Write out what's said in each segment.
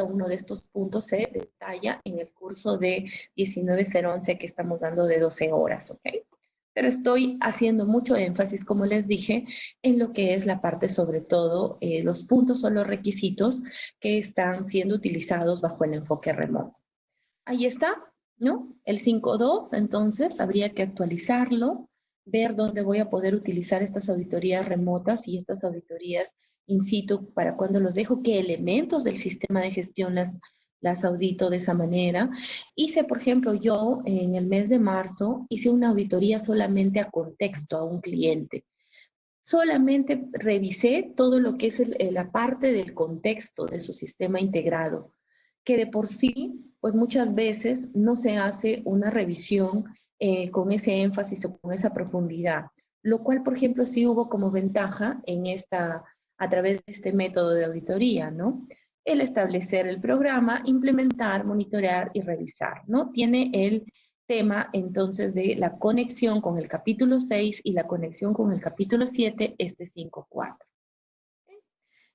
uno de estos puntos se detalla en el curso de 19.011 que estamos dando de 12 horas, ¿ok? Pero estoy haciendo mucho énfasis, como les dije, en lo que es la parte, sobre todo, los puntos o los requisitos que están siendo utilizados bajo el enfoque remoto. Ahí está, ¿no? El 5.2, entonces, habría que actualizarlo, ver dónde voy a poder utilizar estas auditorías remotas y estas auditorías in situ, para cuando los dejo, qué elementos del sistema de gestión las audito de esa manera. Hice, por ejemplo, yo en el mes de marzo, hice una auditoría solamente a contexto, a un cliente. Solamente revisé todo lo que es la parte del contexto de su sistema integrado, que de por sí, pues muchas veces no se hace una revisión con ese énfasis o con esa profundidad, lo cual, por ejemplo, sí hubo como ventaja en a través de este método de auditoría, ¿no? El establecer el programa, implementar, monitorear y revisar, ¿no? Tiene el tema entonces de la conexión con el capítulo 6 y la conexión con el capítulo 7, este 5.4.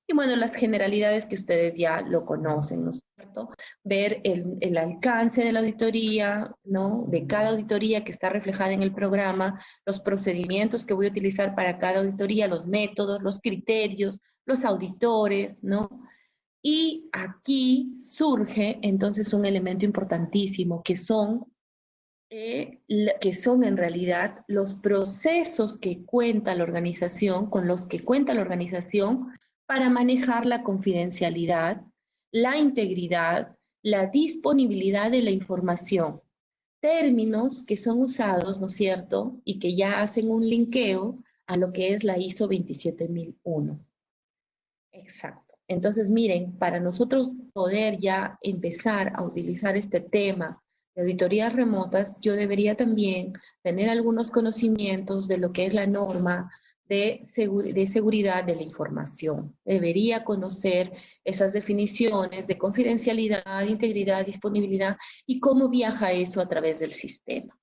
Y bueno, las generalidades que ustedes ya lo conocen, ¿no es cierto? Ver el alcance de la auditoría, ¿no? De cada auditoría que está reflejada en el programa, los procedimientos que voy a utilizar para cada auditoría, los métodos, los criterios, los auditores, ¿no? Y aquí surge entonces un elemento importantísimo que son en realidad los procesos que cuenta la organización, con los que cuenta la organización para manejar la confidencialidad, la integridad, la disponibilidad de la información. Términos que son usados, ¿no es cierto? Y que ya hacen un linkeo a lo que es la ISO 27001. Exacto. Entonces, miren, para nosotros poder ya empezar a utilizar este tema de auditorías remotas, yo debería también tener algunos conocimientos de lo que es la norma de seguridad de la información. Debería conocer esas definiciones de confidencialidad, integridad, disponibilidad y cómo viaja eso a través del sistema.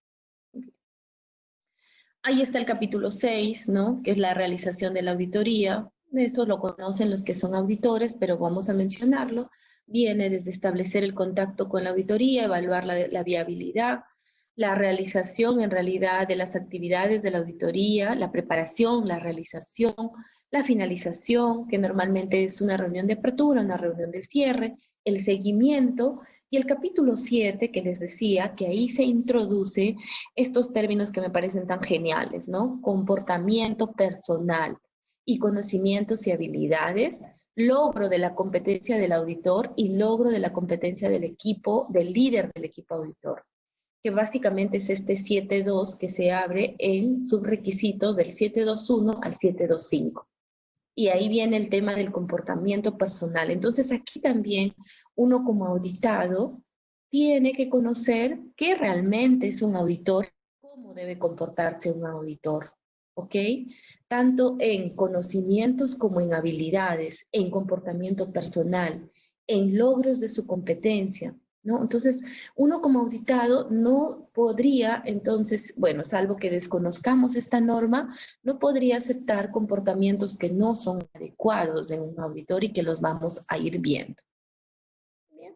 Ahí está el capítulo 6, ¿no? Que es la realización de la auditoría. Eso lo conocen los que son auditores, pero vamos a mencionarlo. Viene desde establecer el contacto con la auditoría, evaluar la viabilidad, la realización en realidad de las actividades de la auditoría, la preparación, la realización, la finalización, que normalmente es una reunión de apertura, una reunión de cierre, el seguimiento y el capítulo 7, que les decía, que ahí se introduce estos términos que me parecen tan geniales, ¿no? Comportamiento personal y conocimientos y habilidades, logro de la competencia del auditor y logro de la competencia del equipo, del líder del equipo auditor, que básicamente es este 7.2 que se abre en subrequisitos del 7.2.1 al 7.2.5. Y ahí viene el tema del comportamiento personal. Entonces aquí también uno como auditado tiene que conocer qué realmente es un auditor, cómo debe comportarse un auditor, ¿ok? Tanto en conocimientos como en habilidades, en comportamiento personal, en logros de su competencia, ¿no? Entonces, uno como auditado no podría, entonces, bueno, salvo que desconozcamos esta norma, no podría aceptar comportamientos que no son adecuados en un auditor y que los vamos a ir viendo. Bien.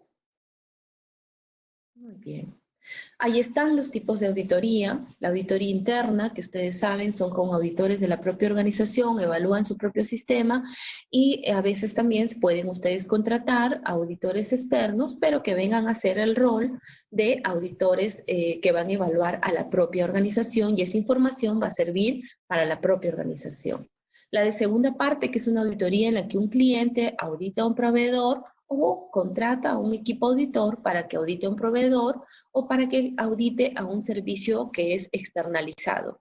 Muy bien. Ahí están los tipos de auditoría. La auditoría interna, que ustedes saben, son con auditores de la propia organización, evalúan su propio sistema y a veces también pueden ustedes contratar auditores externos, pero que vengan a hacer el rol de auditores que van a evaluar a la propia organización y esa información va a servir para la propia organización. La de segunda parte, que es una auditoría en la que un cliente audita a un proveedor o contrata a un equipo auditor para que audite a un proveedor o para que audite a un servicio que es externalizado.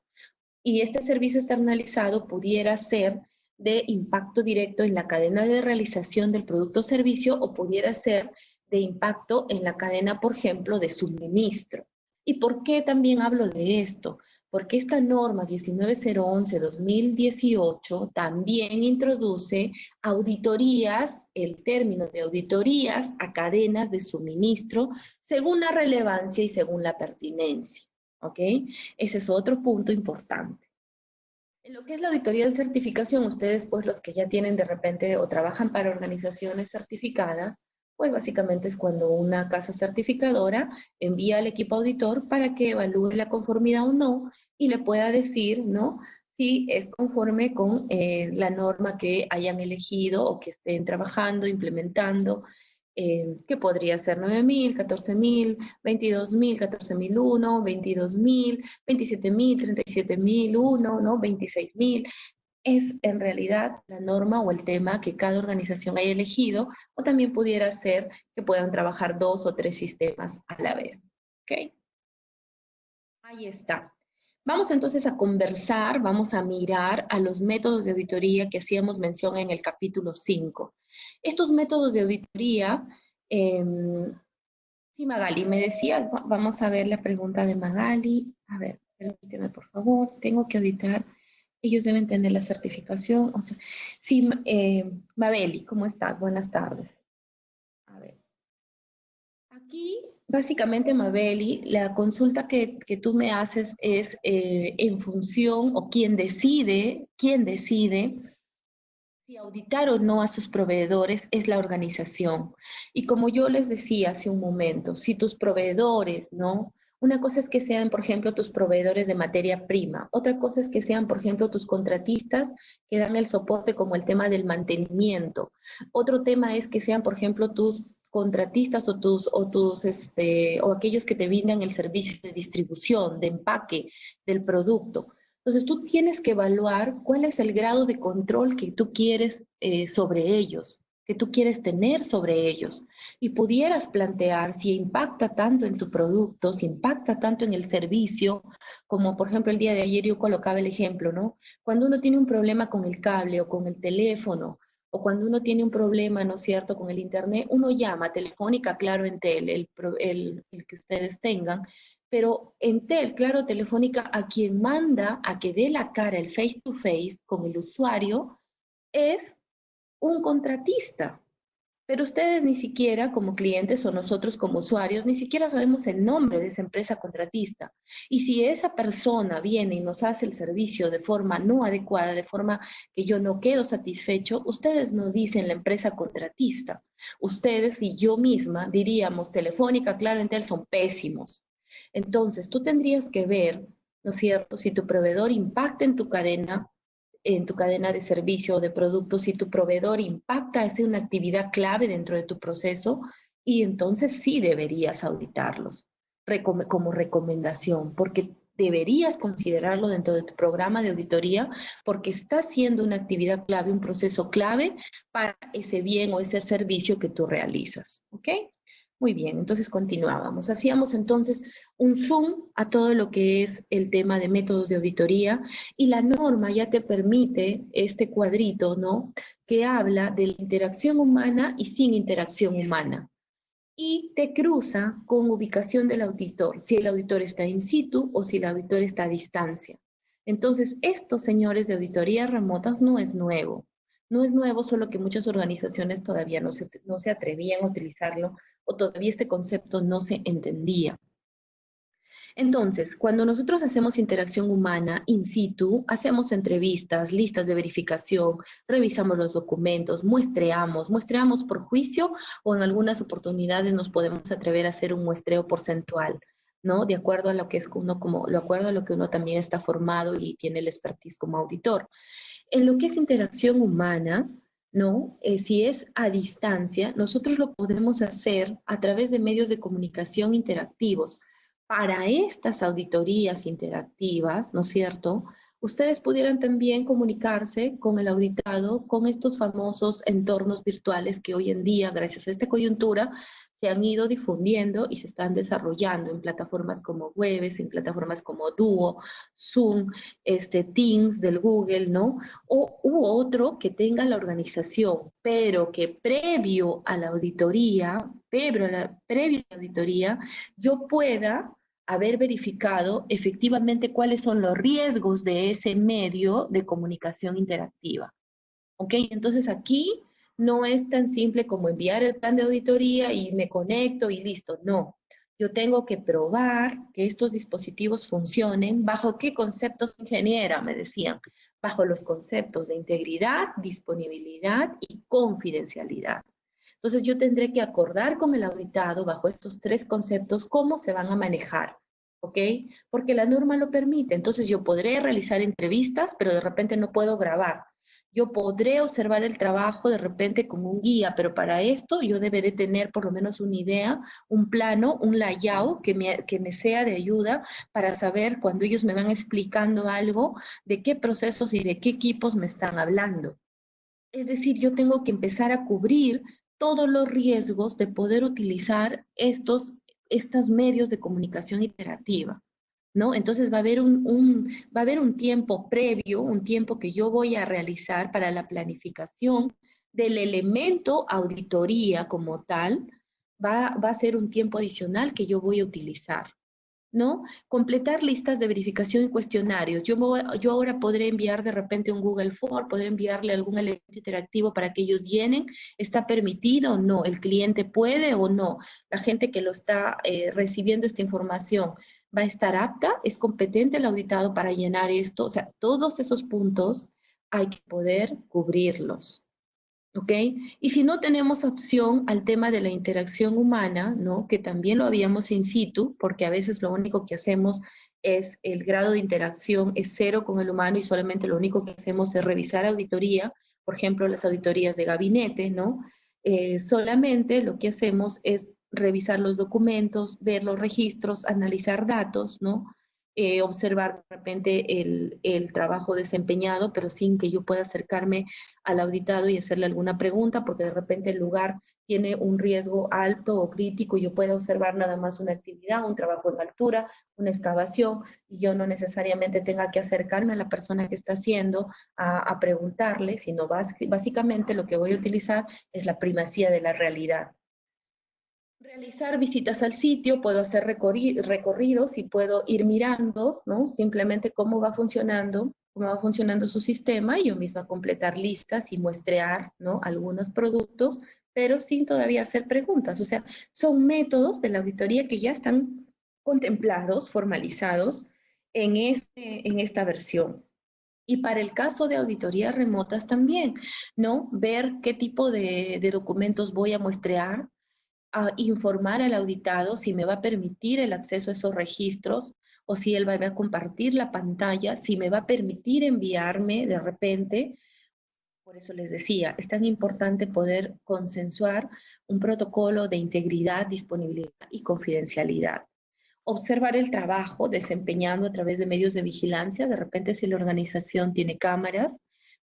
Y este servicio externalizado pudiera ser de impacto directo en la cadena de realización del producto o servicio o pudiera ser de impacto en la cadena, por ejemplo, de suministro. ¿Y por qué también hablo de esto? Porque esta norma 19011-2018 también introduce auditorías, el término de auditorías a cadenas de suministro según la relevancia y según la pertinencia. ¿Ok? Ese es otro punto importante. En lo que es la auditoría de certificación, ustedes, pues los que ya tienen de repente o trabajan para organizaciones certificadas, Pues básicamente es cuando una casa certificadora envía al equipo auditor para que evalúe la conformidad o no y le pueda decir, ¿no?, si es conforme con la norma que hayan elegido o que estén trabajando, implementando, que podría ser 9.000, 14.000, 22.000, 14.001, 22.000, 27.000, 37.001, ¿no?, 26.000. Es en realidad la norma o el tema que cada organización haya elegido, o también pudiera ser que puedan trabajar 2 o 3 sistemas a la vez. ¿Ok? Ahí está. Vamos entonces a conversar, vamos a mirar a los métodos de auditoría que hacíamos mención en el capítulo 5. Estos métodos de auditoría, sí, Magali, me decías, vamos a ver la pregunta de Magali. A ver, permíteme por favor, tengo que auditar. Ellos deben tener la certificación. O sea, sí, Mabeli, ¿cómo estás? Buenas tardes. A ver. Aquí, básicamente, Mabeli, la consulta que tú me haces es en función, o quién decide si auditar o no a sus proveedores es la organización. Y como yo les decía hace un momento, si tus proveedores, ¿no? Una cosa es que sean, por ejemplo, tus proveedores de materia prima. Otra cosa es que sean, por ejemplo, tus contratistas que dan el soporte como el tema del mantenimiento. Otro tema es que sean, por ejemplo, tus contratistas o aquellos que te brindan el servicio de distribución, de empaque del producto. Entonces tú tienes que evaluar cuál es el grado de control que tú quieres sobre ellos, que tú quieres tener sobre ellos. Y pudieras plantear si impacta tanto en tu producto, si impacta tanto en el servicio, como por ejemplo el día de ayer yo colocaba el ejemplo, ¿no? Cuando uno tiene un problema con el cable o con el teléfono, o cuando uno tiene un problema, ¿no es cierto?, con el internet, uno llama Telefónica, Claro, Entel, el que ustedes tengan, pero Entel, Claro, Telefónica, a quien manda a que dé la cara el face to face con el usuario es un contratista. Pero ustedes ni siquiera como clientes o nosotros como usuarios ni siquiera sabemos el nombre de esa empresa contratista. Y si esa persona viene y nos hace el servicio de forma no adecuada, de forma que yo no quedo satisfecho, ustedes no dicen la empresa contratista. Ustedes y yo misma diríamos Telefónica, Claro, Entel son pésimos. Entonces, tú tendrías que ver, ¿no es cierto?, si tu proveedor impacta en tu cadena de servicio o de productos, si tu proveedor impacta, es una actividad clave dentro de tu proceso, y entonces sí deberías auditarlos como recomendación, porque deberías considerarlo dentro de tu programa de auditoría, porque está siendo una actividad clave, un proceso clave para ese bien o ese servicio que tú realizas. ¿Ok? Muy bien, entonces continuábamos. Hacíamos entonces un zoom a todo lo que es el tema de métodos de auditoría, y la norma ya te permite este cuadrito, ¿no?, que habla de la interacción humana y sin interacción humana. Y te cruza con ubicación del auditor, si el auditor está in situ o si el auditor está a distancia. Entonces, esto, señores, de auditorías remotas no es nuevo. No es nuevo, solo que muchas organizaciones todavía no se atrevían a utilizarlo, o todavía este concepto no se entendía. Entonces, cuando nosotros hacemos interacción humana in situ, hacemos entrevistas, listas de verificación, revisamos los documentos, muestreamos por juicio, o en algunas oportunidades nos podemos atrever a hacer un muestreo porcentual, ¿no? De acuerdo a lo que es uno de acuerdo a lo que uno también está formado y tiene el expertise como auditor. En lo que es interacción humana, ¿no? Si es a distancia, nosotros lo podemos hacer a través de medios de comunicación interactivos. Para estas auditorías interactivas, ¿no es cierto?, ustedes pudieran también comunicarse con el auditado con estos famosos entornos virtuales que hoy en día, gracias a esta coyuntura, se han ido difundiendo y se están desarrollando en plataformas como Webex, en plataformas como Duo, Zoom, Teams del Google, ¿no? U otro que tenga la organización, pero que previo a la auditoría, yo pueda haber verificado efectivamente cuáles son los riesgos de ese medio de comunicación interactiva. ¿Ok? Entonces aquí no es tan simple como enviar el plan de auditoría y me conecto y listo. No. Yo tengo que probar que estos dispositivos funcionen. ¿Bajo qué conceptos, ingeniera? Me decían. Bajo los conceptos de integridad, disponibilidad y confidencialidad. Entonces yo tendré que acordar con el auditado bajo estos tres conceptos cómo se van a manejar, ¿ok? Porque la norma lo permite. Entonces yo podré realizar entrevistas, pero de repente no puedo grabar. Yo podré observar el trabajo de repente como un guía, pero para esto yo deberé tener por lo menos una idea, un plano, un layout que me sea de ayuda para saber cuando ellos me van explicando algo, de qué procesos y de qué equipos me están hablando. Es decir, yo tengo que empezar a cubrir todos los riesgos de poder utilizar estos medios de comunicación iterativa, ¿no? Entonces va a haber un tiempo previo, un tiempo que yo voy a realizar para la planificación del elemento auditoría como tal, va a ser un tiempo adicional que yo voy a utilizar. ¿No? Completar listas de verificación y cuestionarios. Yo ahora podré enviar de repente un Google Form, podré enviarle algún elemento interactivo para que ellos llenen. ¿Está permitido o no? ¿El cliente puede o no? La gente que lo está recibiendo esta información va a estar apta, es competente el auditado para llenar esto. O sea, todos esos puntos hay que poder cubrirlos. ¿Ok? Y si no tenemos opción al tema de la interacción humana, ¿no? Que también lo habíamos in situ, porque a veces lo único que hacemos es el grado de interacción es cero con el humano y solamente lo único que hacemos es revisar auditoría, por ejemplo, las auditorías de gabinete, ¿no? Solamente lo que hacemos es revisar los documentos, ver los registros, analizar datos, ¿no? Observar de repente el trabajo desempeñado, pero sin que yo pueda acercarme al auditado y hacerle alguna pregunta, porque de repente el lugar tiene un riesgo alto o crítico y yo puedo observar nada más una actividad, un trabajo en altura, una excavación, y yo no necesariamente tenga que acercarme a la persona que está haciendo a preguntarle, sino básicamente lo que voy a utilizar es la primacía de la realidad. Realizar visitas al sitio, puedo hacer recorridos y puedo ir mirando, ¿no? Simplemente cómo va funcionando su sistema y yo misma completar listas y muestrear, ¿no? Algunos productos, pero sin todavía hacer preguntas. O sea, son métodos de la auditoría que ya están contemplados, formalizados en esta versión. Y para el caso de auditorías remotas también, ¿no? Ver qué tipo de documentos voy a muestrear, a informar al auditado si me va a permitir el acceso a esos registros o si él va a compartir la pantalla, si me va a permitir enviarme de repente. Por eso les decía, es tan importante poder consensuar un protocolo de integridad, disponibilidad y confidencialidad. Observar el trabajo desempeñando a través de medios de vigilancia, de repente si la organización tiene cámaras,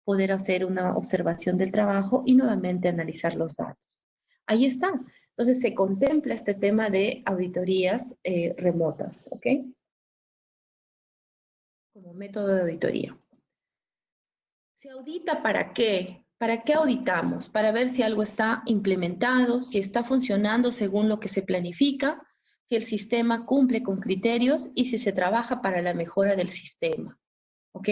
poder hacer una observación del trabajo y nuevamente analizar los datos. Ahí está. Entonces se contempla este tema de auditorías remotas, ¿ok? Como método de auditoría. ¿Se audita para qué? ¿Para qué auditamos? Para ver si algo está implementado, si está funcionando según lo que se planifica, si el sistema cumple con criterios y si se trabaja para la mejora del sistema. ¿Ok?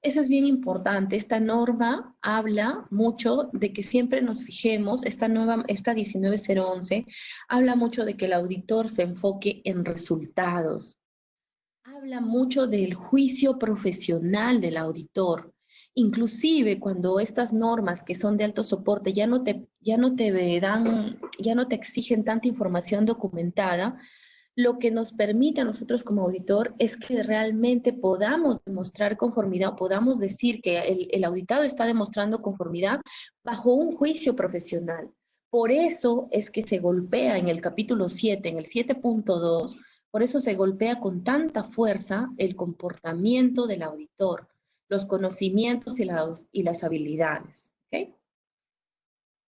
Eso es bien importante. Esta norma habla mucho de que siempre nos fijemos, esta 19011, habla mucho de que el auditor se enfoque en resultados. Habla mucho del juicio profesional del auditor. Inclusive cuando estas normas que son de alto soporte ya no te exigen tanta información documentada, lo que nos permite a nosotros como auditor es que realmente podamos demostrar conformidad, podamos decir que el auditado está demostrando conformidad bajo un juicio profesional. Por eso es que se golpea en el capítulo 7, en el 7.2, por eso se golpea con tanta fuerza el comportamiento del auditor, los conocimientos y las habilidades. ¿Okay?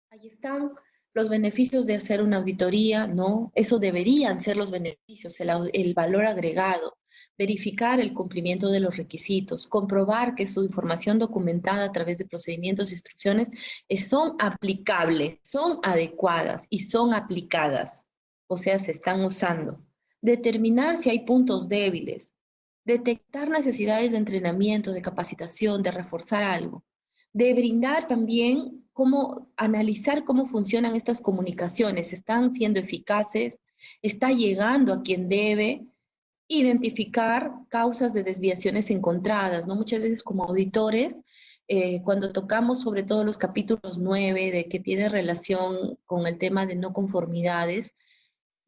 Ahí están los beneficios de hacer una auditoría, ¿no? Eso deberían ser los beneficios, el valor agregado, verificar el cumplimiento de los requisitos, comprobar que su información documentada a través de procedimientos e instrucciones son aplicables, son adecuadas y son aplicadas, o sea, se están usando. Determinar si hay puntos débiles, detectar necesidades de entrenamiento, de capacitación, de reforzar algo, de brindar también cómo analizar cómo funcionan estas comunicaciones, están siendo eficaces, está llegando a quien debe, identificar causas de desviaciones encontradas, ¿no? Muchas veces como auditores cuando tocamos sobre todo los capítulos 9, de que tiene relación con el tema de no conformidades,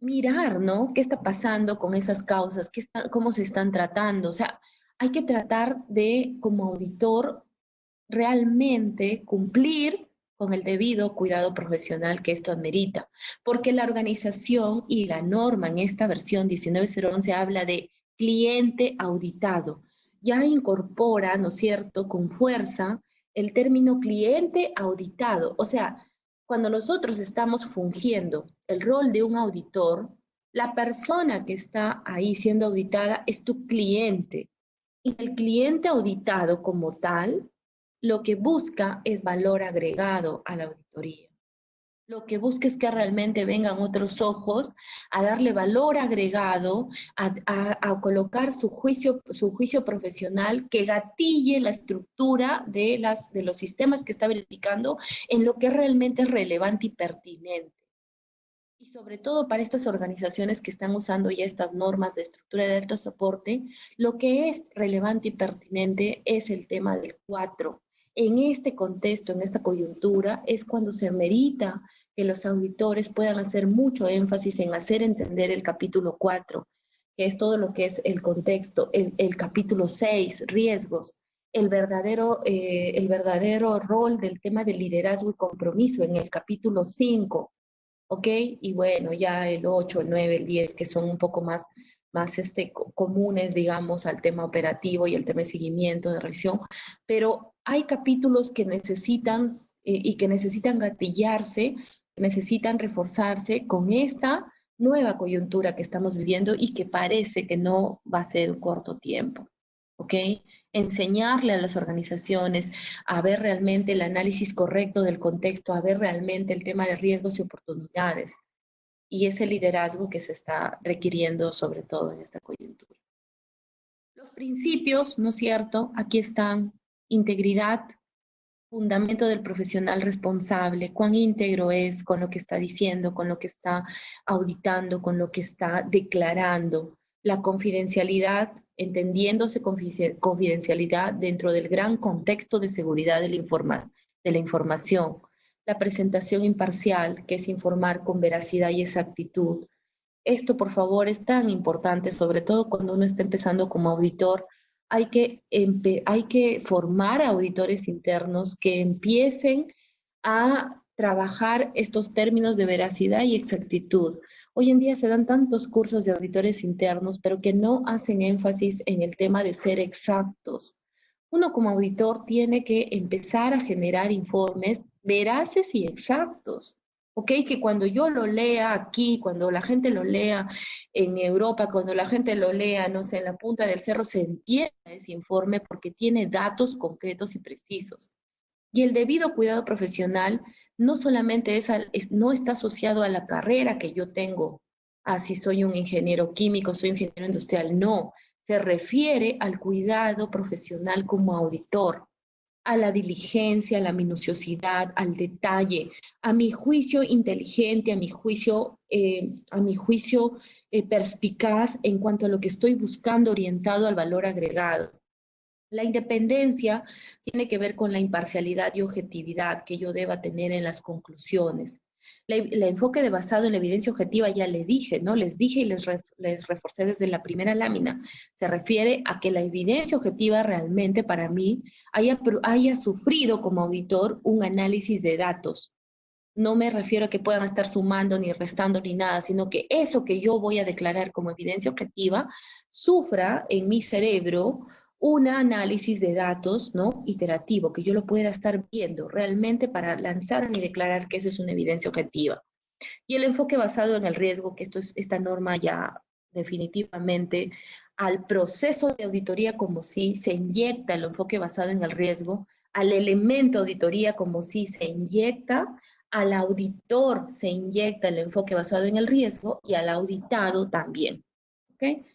mirar, ¿no? ¿Qué está pasando con esas causas? ¿Cómo se están tratando? O sea, hay que tratar de, como auditor, realmente cumplir con el debido cuidado profesional que esto amerita, porque la organización y la norma en esta versión 19011 habla de cliente auditado. Ya incorpora, ¿no es cierto?, con fuerza el término cliente auditado. O sea, cuando nosotros estamos fungiendo el rol de un auditor, la persona que está ahí siendo auditada es tu cliente. Y el cliente auditado como tal, lo que busca es valor agregado a la auditoría. Lo que busca es que realmente vengan otros ojos a darle valor agregado, a colocar su juicio profesional que gatille la estructura de los sistemas que está verificando en lo que realmente es relevante y pertinente. Y sobre todo para estas organizaciones que están usando ya estas normas de estructura de alto soporte, lo que es relevante y pertinente es el tema del 4. En este contexto, en esta coyuntura, es cuando se merita que los auditores puedan hacer mucho énfasis en hacer entender el capítulo 4, que es todo lo que es el contexto, el capítulo 6, riesgos, el verdadero rol del tema de liderazgo y compromiso en el capítulo 5. ¿Ok? Y bueno, ya el 8, el 9, el 10, que son un poco más comunes, digamos, al tema operativo y el tema de seguimiento, de revisión, pero hay capítulos que necesitan y que necesitan gatillarse, necesitan reforzarse con esta nueva coyuntura que estamos viviendo y que parece que no va a ser un corto tiempo. ¿Ok? Enseñarle a las organizaciones a ver realmente el análisis correcto del contexto, a ver realmente el tema de riesgos y oportunidades y ese liderazgo que se está requiriendo sobre todo en esta coyuntura. Los principios, ¿no es cierto? Aquí están: integridad, fundamento del profesional responsable, cuán íntegro es con lo que está diciendo, con lo que está auditando, con lo que está declarando. La confidencialidad, entendiéndose confidencialidad dentro del gran contexto de seguridad de la información. La presentación imparcial, que es informar con veracidad y exactitud. Esto, por favor, es tan importante, sobre todo cuando uno está empezando como auditor. Hay que formar a auditores internos que empiecen a trabajar estos términos de veracidad y exactitud. Hoy en día se dan tantos cursos de auditores internos, pero que no hacen énfasis en el tema de ser exactos. Uno como auditor tiene que empezar a generar informes veraces y exactos. ¿Ok? Que cuando yo lo lea aquí, cuando la gente lo lea en Europa, cuando la gente lo lea, no sé, en la punta del cerro, se entienda ese informe porque tiene datos concretos y precisos. Y el debido cuidado profesional no solamente no está asociado a la carrera que yo tengo, a si soy un ingeniero químico, soy un ingeniero industrial, no, se refiere al cuidado profesional como auditor, a la diligencia, a la minuciosidad, al detalle, a mi juicio inteligente, a mi juicio perspicaz en cuanto a lo que estoy buscando orientado al valor agregado. La independencia tiene que ver con la imparcialidad y objetividad que yo deba tener en las conclusiones. El enfoque de basado en la evidencia objetiva, ya le dije, ¿no? Les dije y les reforcé desde la primera lámina. Se refiere a que la evidencia objetiva realmente para mí haya sufrido como auditor un análisis de datos. No me refiero a que puedan estar sumando ni restando ni nada, sino que eso que yo voy a declarar como evidencia objetiva sufra en mi cerebro un análisis de datos, ¿no? Iterativo, que yo lo pueda estar viendo realmente para lanzar y declarar que eso es una evidencia objetiva. Y el enfoque basado en el riesgo, que esta norma ya definitivamente al proceso de auditoría como si se inyecta el enfoque basado en el riesgo, al elemento auditoría como si se inyecta, al auditor se inyecta el enfoque basado en el riesgo y al auditado también. ¿Ok?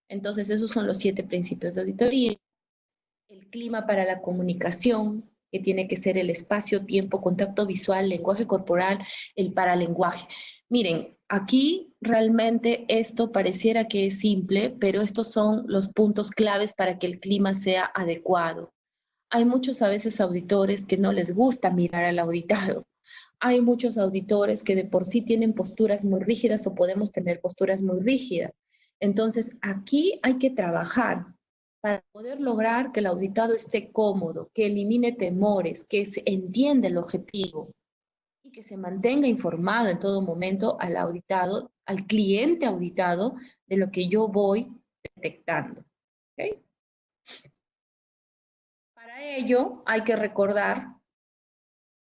Entonces, esos son los 7 principios de auditoría. El clima para la comunicación, que tiene que ser el espacio, tiempo, contacto visual, lenguaje corporal, el paralenguaje. Miren, aquí realmente esto pareciera que es simple, pero estos son los puntos claves para que el clima sea adecuado. Hay muchos a veces auditores que no les gusta mirar al auditado. Hay muchos auditores que de por sí tienen posturas muy rígidas o podemos tener posturas muy rígidas. Entonces, aquí hay que trabajar para poder lograr que el auditado esté cómodo, que elimine temores, que se entienda el objetivo y que se mantenga informado en todo momento al auditado, al cliente auditado, de lo que yo voy detectando. ¿Okay? Para ello, hay que recordar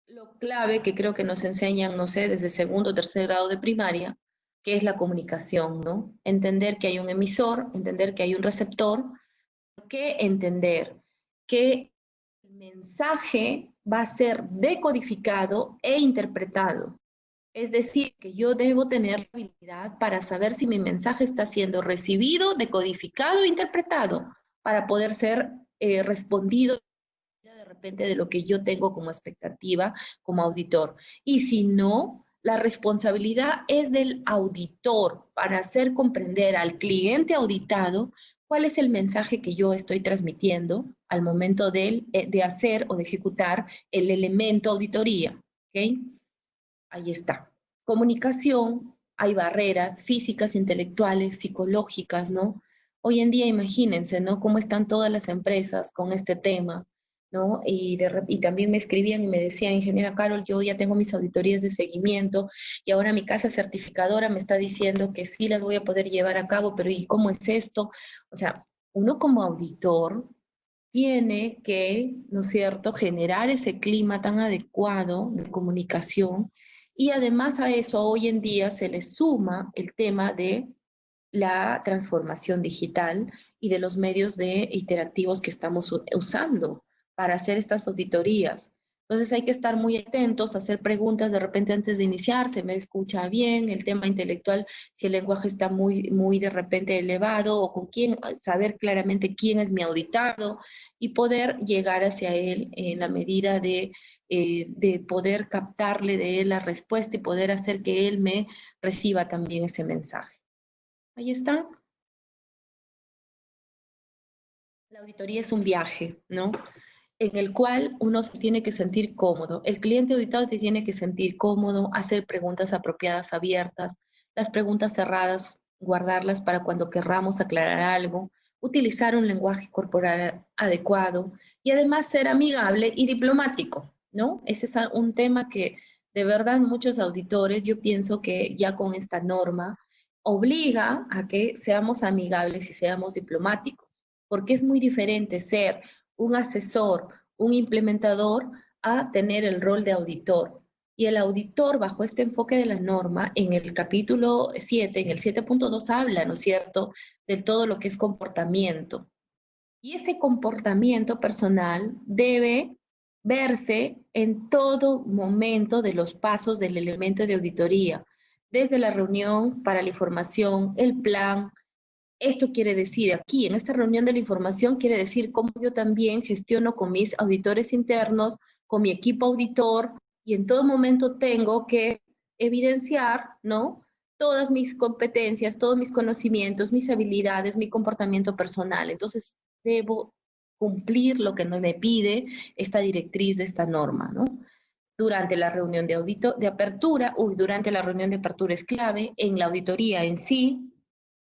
lo clave que creo que nos enseñan, no sé, desde segundo o tercer grado de primaria, que es la comunicación, ¿no? Entender que hay un emisor, entender que hay un receptor, que entender que el mensaje va a ser decodificado e interpretado. Es decir, que yo debo tener la habilidad para saber si mi mensaje está siendo recibido, decodificado e interpretado para poder ser respondido de repente de lo que yo tengo como expectativa como auditor. Y si no, la responsabilidad es del auditor para hacer comprender al cliente auditado cuál es el mensaje que yo estoy transmitiendo al momento de hacer o de ejecutar el elemento auditoría. ¿Okay? Ahí está. Comunicación, hay barreras físicas, intelectuales, psicológicas, ¿no? Hoy en día imagínense, ¿no? Cómo están todas las empresas con este tema, ¿no? Y también me escribían y me decían, ingeniera Carol, yo ya tengo mis auditorías de seguimiento y ahora mi casa certificadora me está diciendo que sí las voy a poder llevar a cabo, pero ¿y cómo es esto? O sea, uno como auditor tiene que, ¿no es cierto?, generar ese clima tan adecuado de comunicación y además a eso hoy en día se le suma el tema de la transformación digital y de los medios de interactivos que estamos usando para hacer estas auditorías. Entonces hay que estar muy atentos, hacer preguntas de repente antes de iniciar, se me escucha bien, el tema intelectual, si el lenguaje está muy de repente elevado o con quién, saber claramente quién es mi auditado y poder llegar hacia él en la medida de poder captarle de él la respuesta y poder hacer que él me reciba también ese mensaje. Ahí está. La auditoría es un viaje, ¿no? En el cual uno se tiene que sentir cómodo. El cliente auditado te tiene que sentir cómodo, hacer preguntas apropiadas, abiertas, las preguntas cerradas, guardarlas para cuando querramos aclarar algo, utilizar un lenguaje corporal adecuado y además ser amigable y diplomático, ¿no? Ese es un tema que de verdad muchos auditores, yo pienso que ya con esta norma, obliga a que seamos amigables y seamos diplomáticos, porque es muy diferente ser un asesor, un implementador, a tener el rol de auditor. Y el auditor, bajo este enfoque de la norma, en el capítulo 7, en el 7.2 habla, ¿no es cierto?, de todo lo que es comportamiento. Y ese comportamiento personal debe verse en todo momento de los pasos del elemento de auditoría, desde la reunión para la información, el plan. Esto quiere decir aquí, en esta reunión de la información, quiere decir cómo yo también gestiono con mis auditores internos, con mi equipo auditor, y en todo momento tengo que evidenciar, ¿no? Todas mis competencias, todos mis conocimientos, mis habilidades, mi comportamiento personal. Entonces, debo cumplir lo que me pide esta directriz de esta norma, ¿no? Durante la reunión de audito, de apertura, durante la reunión de apertura es clave, en la auditoría en sí,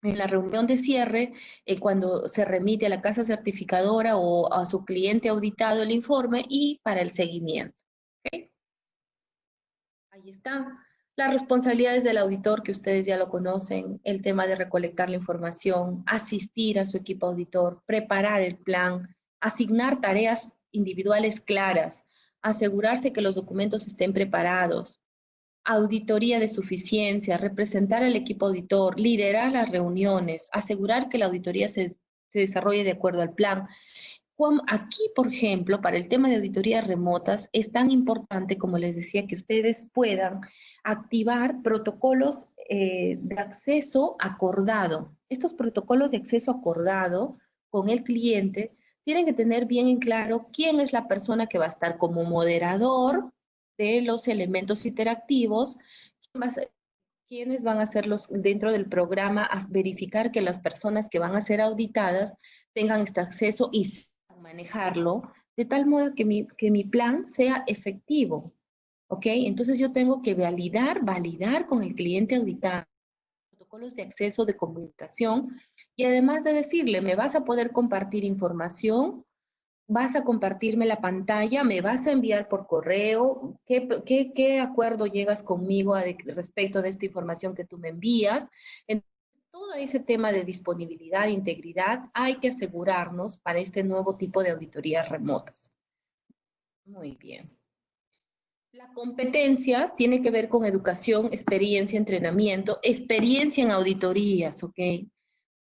en la reunión de cierre, cuando se remite a la casa certificadora o a su cliente auditado el informe y para el seguimiento. ¿Okay? Ahí está. Las responsabilidades del auditor, que ustedes ya lo conocen, el tema de recolectar la información, asistir a su equipo auditor, preparar el plan, asignar tareas individuales claras, asegurarse que los documentos estén preparados, auditoría de suficiencia, representar al equipo auditor, liderar las reuniones, asegurar que la auditoría se desarrolle de acuerdo al plan. Aquí, por ejemplo, para el tema de auditorías remotas, es tan importante, como les decía, que ustedes puedan activar protocolos de acceso acordado. Estos protocolos de acceso acordado con el cliente tienen que tener bien en claro quién es la persona que va a estar como moderador de los elementos interactivos, quiénes van a ser los dentro del programa, a verificar que las personas que van a ser auditadas tengan este acceso y manejarlo de tal modo que mi plan sea efectivo, ¿ok? Entonces yo tengo que validar con el cliente auditado protocolos de acceso de comunicación y además de decirle, me vas a poder compartir información, vas a compartirme la pantalla, me vas a enviar por correo, qué acuerdo llegas conmigo respecto de esta información que tú me envías. Entonces, todo ese tema de disponibilidad e integridad hay que asegurarnos para este nuevo tipo de auditorías remotas. Muy bien. La competencia tiene que ver con educación, experiencia, entrenamiento, experiencia en auditorías, ¿ok?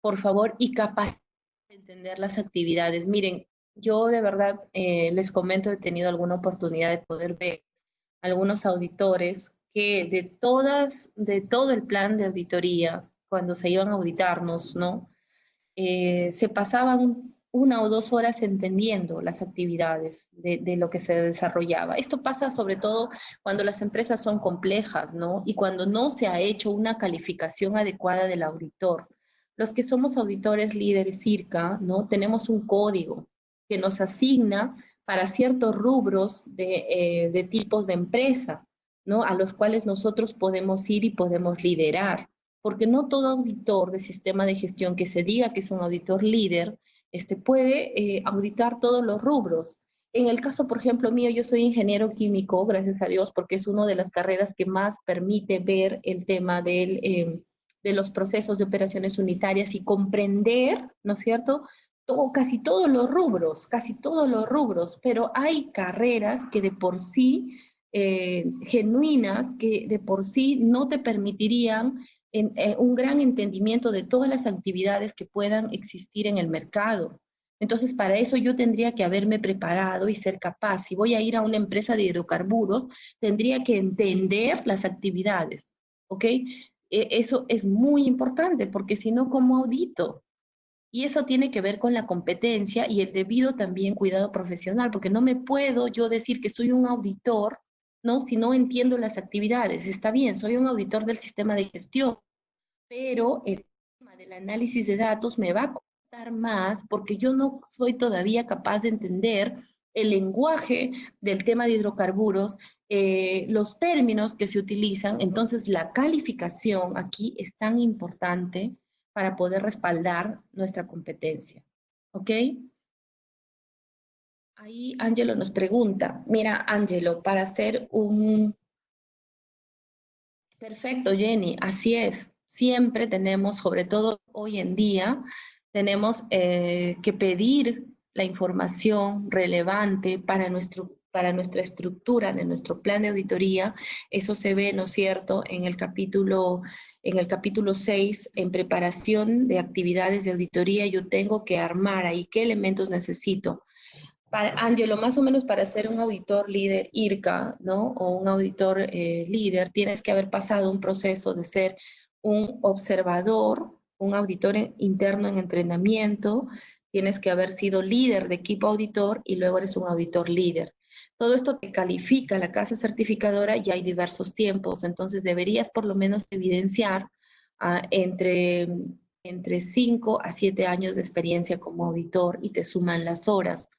Por favor, y capacidad de entender las actividades. Miren, yo de verdad les comento, he tenido alguna oportunidad de poder ver algunos auditores que de todo el plan de auditoría, cuando se iban a auditarnos, ¿no? Se pasaban 1 o 2 horas entendiendo las actividades de lo que se desarrollaba. Esto pasa sobre todo cuando las empresas son complejas, ¿no? Y cuando no se ha hecho una calificación adecuada del auditor. Los que somos auditores líderes CIRCA, ¿no? Tenemos un código que nos asigna para ciertos rubros de tipos de empresa, ¿no? A los cuales nosotros podemos ir y podemos liderar porque no todo auditor de sistema de gestión que se diga que es un auditor líder, puede auditar todos los rubros. En el caso, por ejemplo, mío, yo soy ingeniero químico, gracias a Dios, porque es una de las carreras que más permite ver el tema de los procesos de operaciones unitarias y comprender, ¿no es cierto? Casi todos los rubros, pero hay carreras que de por sí, genuinas, que de por sí no te permitirían un gran entendimiento de todas las actividades que puedan existir en el mercado. Entonces, para eso yo tendría que haberme preparado y ser capaz. Si voy a ir a una empresa de hidrocarburos, tendría que entender las actividades, ¿ok? Eso es muy importante porque si no, ¿cómo audito? Y eso tiene que ver con la competencia y el debido también cuidado profesional, porque no me puedo yo decir que soy un auditor, ¿no? Si no entiendo las actividades. Está bien, soy un auditor del sistema de gestión, pero el tema del análisis de datos me va a costar más porque yo no soy todavía capaz de entender el lenguaje del tema de hidrocarburos, los términos que se utilizan. Entonces, la calificación aquí es tan importante para poder respaldar nuestra competencia. ¿Ok? Ahí Ángelo nos pregunta, mira Ángelo, para hacer un Perfecto, Jenny, así es. Siempre tenemos, sobre todo hoy en día, tenemos que pedir la información relevante para nuestra estructura de nuestro plan de auditoría. Eso se ve, ¿no es cierto?, en el capítulo 6, en preparación de actividades de auditoría, yo tengo que armar ahí qué elementos necesito. Angelo, más o menos para ser un auditor líder IRCA, ¿no? O un auditor líder, tienes que haber pasado un proceso de ser un observador, un auditor interno en entrenamiento, tienes que haber sido líder de equipo auditor y luego eres un auditor líder. Todo esto te califica la casa certificadora y hay diversos tiempos, entonces deberías por lo menos evidenciar entre 5 a 7 años de experiencia como auditor y te suman las horas.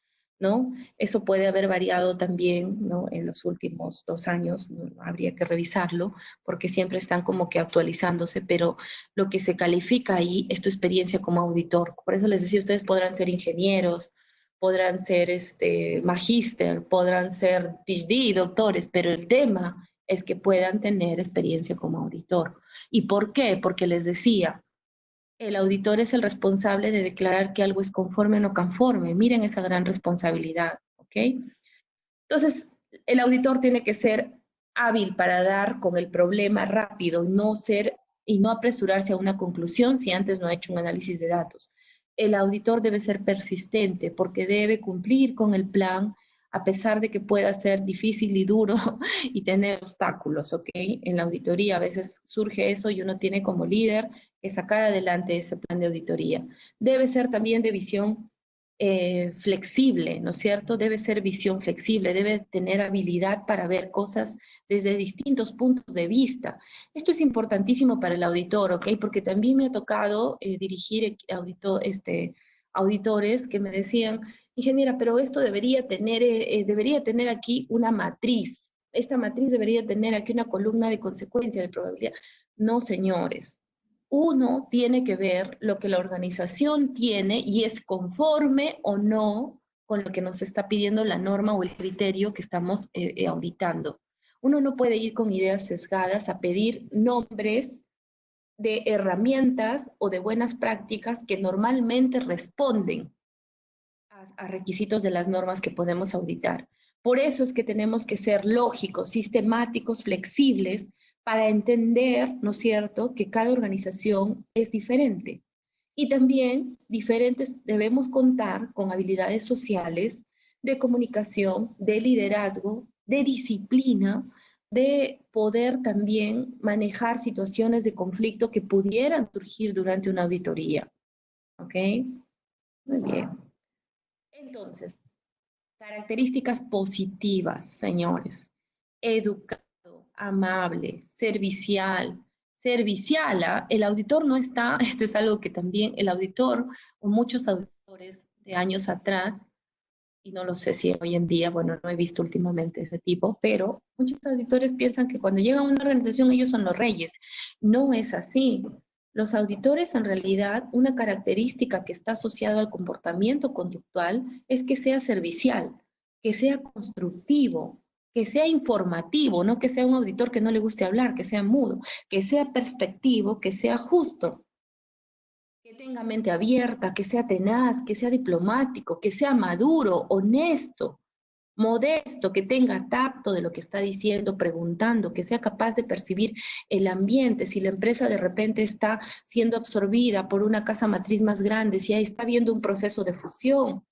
¿No? Eso puede haber variado también, ¿no? En los últimos 2 años, ¿no? Habría que revisarlo, porque siempre están como que actualizándose, pero lo que se califica ahí es tu experiencia como auditor. Por eso les decía, ustedes podrán ser ingenieros, podrán ser magíster, podrán ser PhD, doctores, pero el tema es que puedan tener experiencia como auditor. ¿Y por qué? Porque les decía, el auditor es el responsable de declarar que algo es conforme o no conforme. Miren esa gran responsabilidad, ¿ok? Entonces, el auditor tiene que ser hábil para dar con el problema rápido, y no apresurarse a una conclusión si antes no ha hecho un análisis de datos. El auditor debe ser persistente porque debe cumplir con el plan a pesar de que pueda ser difícil y duro y tener obstáculos, ¿ok? En la auditoría a veces surge eso y uno tiene como líder que sacar adelante ese plan de auditoría. Debe ser también de visión flexible, ¿no es cierto? Debe ser visión flexible, debe tener habilidad para ver cosas desde distintos puntos de vista. Esto es importantísimo para el auditor, ¿ok? Porque también me ha tocado dirigir auditores que me decían, ingeniera, pero esto debería tener aquí una matriz. Esta matriz debería tener aquí una columna de consecuencia, de probabilidad. No, señores. Uno tiene que ver lo que la organización tiene y es conforme o no con lo que nos está pidiendo la norma o el criterio que estamos auditando. Uno no puede ir con ideas sesgadas a pedir nombres de herramientas o de buenas prácticas que normalmente responden a requisitos de las normas que podemos auditar. Por eso es que tenemos que ser lógicos, sistemáticos, flexibles, para entender, ¿no es cierto?, que cada organización es diferente. Y también diferentes debemos contar con habilidades sociales, de comunicación, de liderazgo, de disciplina, de poder también manejar situaciones de conflicto que pudieran surgir durante una auditoría. ¿Ok? Muy bien. Entonces, características positivas, señores. Educado, amable, servicial. Servicial, ¿ah? El auditor no está, esto es algo que también el auditor o muchos auditores de años atrás, y no lo sé si hoy en día, bueno, no he visto últimamente ese tipo, pero muchos auditores piensan que cuando llega a una organización ellos son los reyes. No es así. Los auditores, en realidad, una característica que está asociada al comportamiento conductual es que sea servicial, que sea constructivo, que sea informativo, no que sea un auditor que no le guste hablar, que sea mudo, que sea perspectivo, que sea justo, que tenga mente abierta, que sea tenaz, que sea diplomático, que sea maduro, honesto, modesto, que tenga tacto de lo que está diciendo, preguntando, que sea capaz de percibir el ambiente, si la empresa de repente está siendo absorbida por una casa matriz más grande, si ahí está habiendo un proceso de fusión,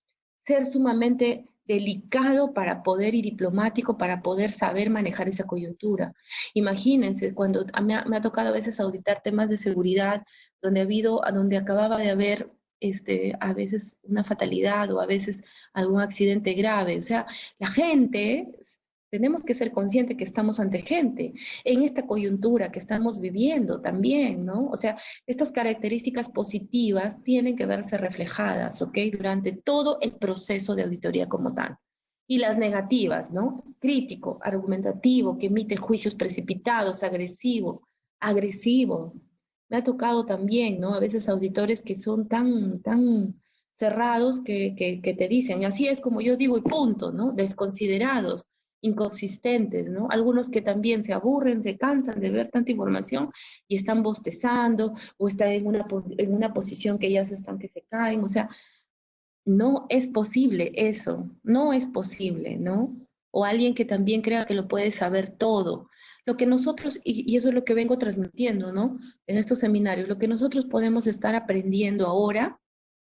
ser sumamente delicado para poder y diplomático para poder saber manejar esa coyuntura. Imagínense, cuando me ha tocado a veces auditar temas de seguridad, donde acababa de haber a veces una fatalidad o a veces algún accidente grave. O sea, la gente, tenemos que ser conscientes que estamos ante gente en esta coyuntura que estamos viviendo también, ¿no? O sea, estas características positivas tienen que verse reflejadas, ¿ok? Durante todo el proceso de auditoría como tal. Y las negativas, ¿no? Crítico, argumentativo, que emite juicios precipitados, agresivo. Me ha tocado también, ¿no? A veces auditores que son tan cerrados que te dicen, así es como yo digo y punto, ¿no? Desconsiderados, inconsistentes, ¿no? Algunos que también se aburren, se cansan de ver tanta información y están bostezando o están en una posición que ya se están que se caen, o sea, no es posible eso, no es posible, ¿no? O alguien que también crea que lo puede saber todo. Lo que nosotros, y eso es lo que vengo transmitiendo, ¿no? En estos seminarios, lo que nosotros podemos estar aprendiendo ahora,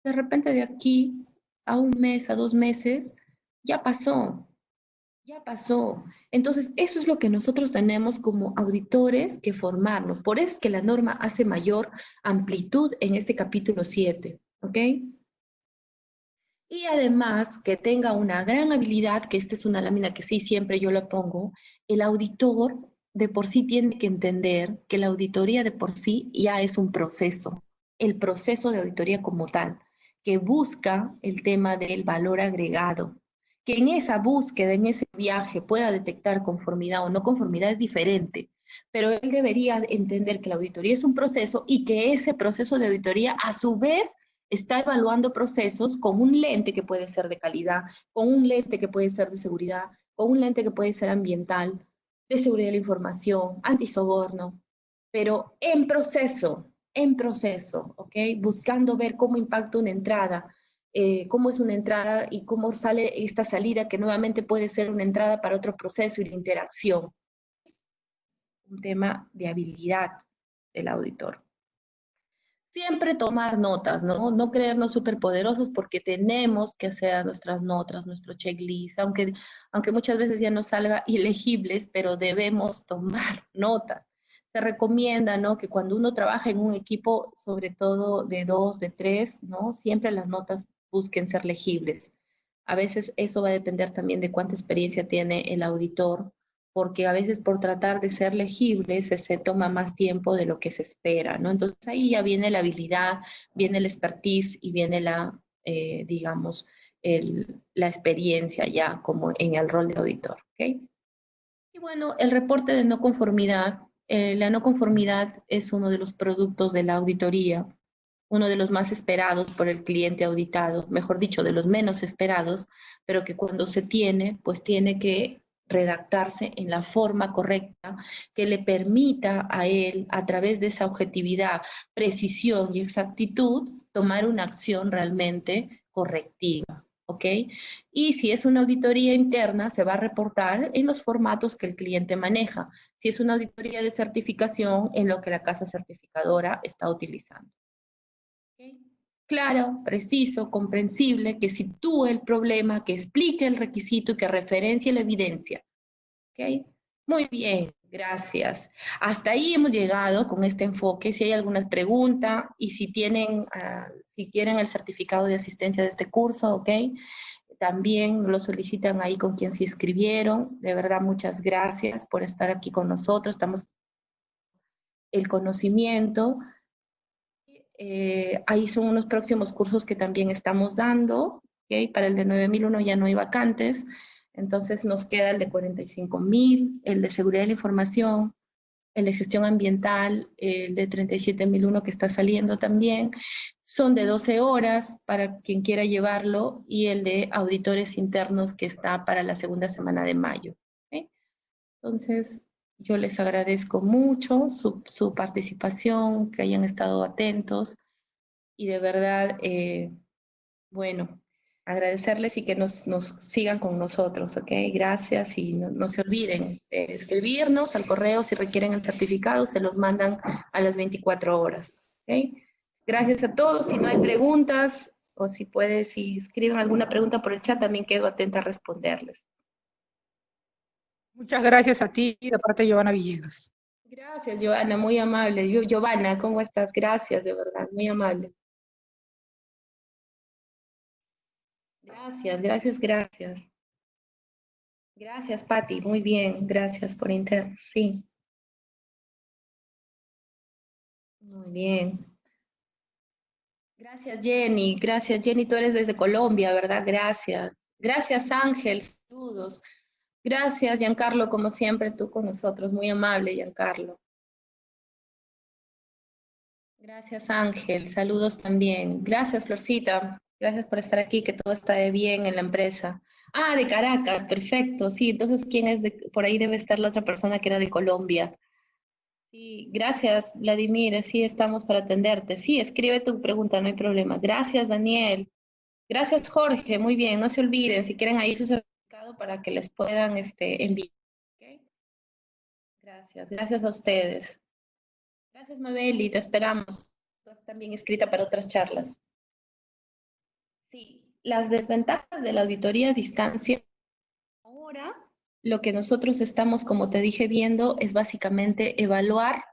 de repente de aquí a un mes, a 2 meses, ya pasó, ya pasó. Entonces, eso es lo que nosotros tenemos como auditores que formarnos. Por eso es que la norma hace mayor amplitud en este capítulo 7, ¿ok? Y además que tenga una gran habilidad, que esta es una lámina que sí siempre yo la pongo, el auditor de por sí tiene que entender que la auditoría de por sí ya es un proceso, el proceso de auditoría como tal, que busca el tema del valor agregado, que en esa búsqueda, en ese viaje pueda detectar conformidad o no conformidad es diferente, pero él debería entender que la auditoría es un proceso y que ese proceso de auditoría a su vez está evaluando procesos con un lente que puede ser de calidad, con un lente que puede ser de seguridad, con un lente que puede ser ambiental, de seguridad de la información, antisoborno, pero en proceso, ¿ok? Buscando ver cómo impacta una entrada, cómo es una entrada y cómo sale esta salida que nuevamente puede ser una entrada para otro proceso y la interacción. Un tema de habilidad del auditor. Siempre tomar notas, ¿no? No creernos superpoderosos porque tenemos que hacer nuestras notas, nuestro checklist, aunque muchas veces ya no salga ilegibles, pero debemos tomar notas. Se recomienda, ¿no? Que cuando uno trabaja en un equipo, sobre todo de 2, de 3, ¿no? Siempre las notas busquen ser legibles. A veces eso va a depender también de cuánta experiencia tiene el auditor, porque a veces por tratar de ser legible se toma más tiempo de lo que se espera, ¿no? Entonces ahí ya viene la habilidad, viene el expertise y viene digamos, la experiencia ya como en el rol de auditor, ¿ok? Y bueno, el reporte de no conformidad. La no conformidad es uno de los productos de la auditoría, uno de los más esperados por el cliente auditado, mejor dicho, de los menos esperados, pero que cuando se tiene, pues tiene que redactarse en la forma correcta que le permita a él, a través de esa objetividad, precisión y exactitud, tomar una acción realmente correctiva. ¿Ok? Y si es una auditoría interna, se va a reportar en los formatos que el cliente maneja. Si es una auditoría de certificación, en lo que la casa certificadora está utilizando. ¿Okay? Claro, preciso, comprensible, que sitúe el problema, que explique el requisito y que referencie la evidencia. ¿Ok? Muy bien, gracias. Hasta ahí hemos llegado con este enfoque. Si hay alguna pregunta y si tienen, si quieren el certificado de asistencia de este curso, ¿ok? También lo solicitan ahí con quien se inscribieron. De verdad, muchas gracias por estar aquí con nosotros. Estamos el conocimiento. Ahí son unos próximos cursos que también estamos dando. ¿Okay? Para el de 9001 ya no hay vacantes. Entonces nos queda el de 45.000, el de seguridad de la información, el de gestión ambiental, el de 37.001 que está saliendo también. Son de 12 horas para quien quiera llevarlo y el de auditores internos que está para la segunda semana de mayo. ¿Okay? Entonces, yo les agradezco mucho su participación, que hayan estado atentos y de verdad, bueno, agradecerles y que nos sigan con nosotros, ¿ok? Gracias y no se olviden de escribirnos al correo si requieren el certificado, se los mandan a las 24 horas, ¿ok? Gracias a todos. Si no hay preguntas o si escriben alguna pregunta por el chat, también quedo atenta a responderles. Muchas gracias a ti de parte de Giovanna Villegas. Gracias, Giovanna, muy amable. Giovanna, ¿cómo estás? Gracias, de verdad, muy amable. Gracias, gracias, gracias. Gracias, Patti, muy bien, gracias por sí. Muy bien. Gracias Jenny, tú eres desde Colombia, ¿verdad? Gracias. Gracias Ángel, saludos. Gracias Giancarlo, como siempre tú con nosotros, muy amable Giancarlo. Gracias Ángel, saludos también. Gracias Florcita, gracias por estar aquí, que todo está bien en la empresa. Ah, de Caracas, perfecto, sí, entonces ¿quién es por ahí debe estar la otra persona que era de Colombia? Sí, gracias, Vladimir. Sí, estamos para atenderte. Sí, escribe tu pregunta, no hay problema. Gracias, Daniel. Gracias, Jorge. Muy bien, no se olviden, si quieren ahí su certificado para que les puedan enviar. ¿Ok? Gracias, gracias a ustedes. Gracias, Mabeli, te esperamos. Estás también escrita para otras charlas. Sí, las desventajas de la auditoría a distancia. Ahora, lo que nosotros estamos, como te dije, viendo es básicamente evaluar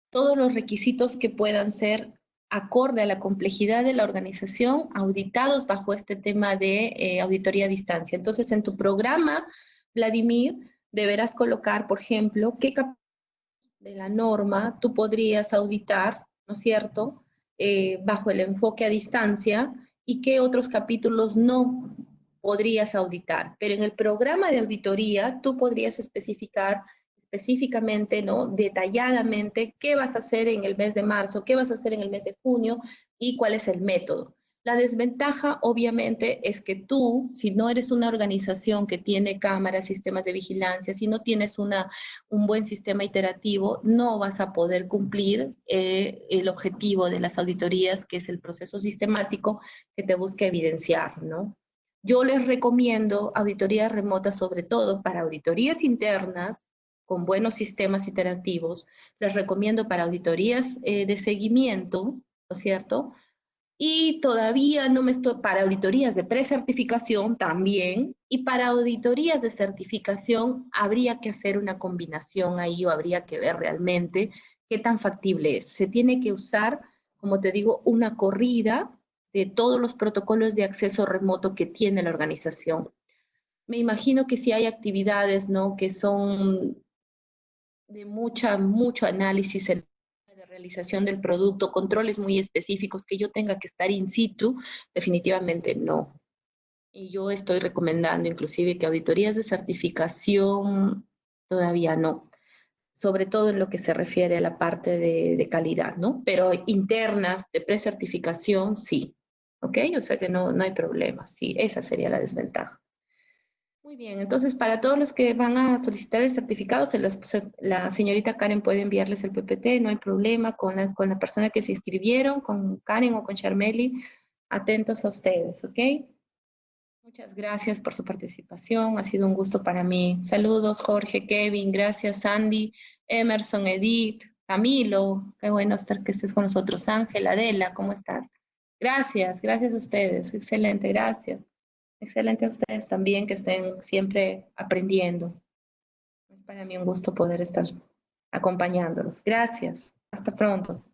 todos los requisitos que puedan ser acorde a la complejidad de la organización, auditados bajo este tema de auditoría a distancia. Entonces, en tu programa, Vladimir, deberás colocar, por ejemplo, qué capítulos de la norma tú podrías auditar, ¿no es cierto?, bajo el enfoque a distancia y qué otros capítulos no podrías auditar. Pero en el programa de auditoría tú podrías especificar específicamente, ¿no? Detalladamente, qué vas a hacer en el mes de marzo, qué vas a hacer en el mes de junio y cuál es el método. La desventaja, obviamente, es que tú, si no eres una organización que tiene cámaras, sistemas de vigilancia, si no tienes un buen sistema iterativo, no vas a poder cumplir el objetivo de las auditorías, que es el proceso sistemático que te busca evidenciar, ¿no? Yo les recomiendo auditorías remotas, sobre todo para auditorías internas, con buenos sistemas iterativos. Les recomiendo para auditorías de seguimiento, ¿no es cierto? Y todavía no me estoy, para auditorías de precertificación también, y para auditorías de certificación habría que hacer una combinación ahí o habría que ver realmente qué tan factible es. Se tiene que usar, como te digo, una corrida de todos los protocolos de acceso remoto que tiene la organización. Me imagino que si hay actividades, ¿no?, que son de mucho análisis en de realización del producto, controles muy específicos que yo tenga que estar in situ, definitivamente no. Y yo estoy recomendando inclusive que auditorías de certificación todavía no, sobre todo en lo que se refiere a la parte de calidad, ¿no? Pero internas de precertificación, sí, ¿ok? O sea que no, no hay problema, sí, esa sería la desventaja. Muy bien, entonces para todos los que van a solicitar el certificado, la señorita Karen puede enviarles el PPT, no hay problema con la persona que se inscribieron, con Karen o con Charmeli, atentos a ustedes, ¿ok? Muchas gracias por su participación, ha sido un gusto para mí. Saludos, Jorge, Kevin, gracias, Sandy, Emerson, Edith, Camilo, qué bueno estar que estés con nosotros. Ángel, Adela, ¿cómo estás? Gracias, gracias a ustedes, excelente, gracias. Excelente a ustedes también que estén siempre aprendiendo. Es para mí un gusto poder estar acompañándolos. Gracias, hasta pronto.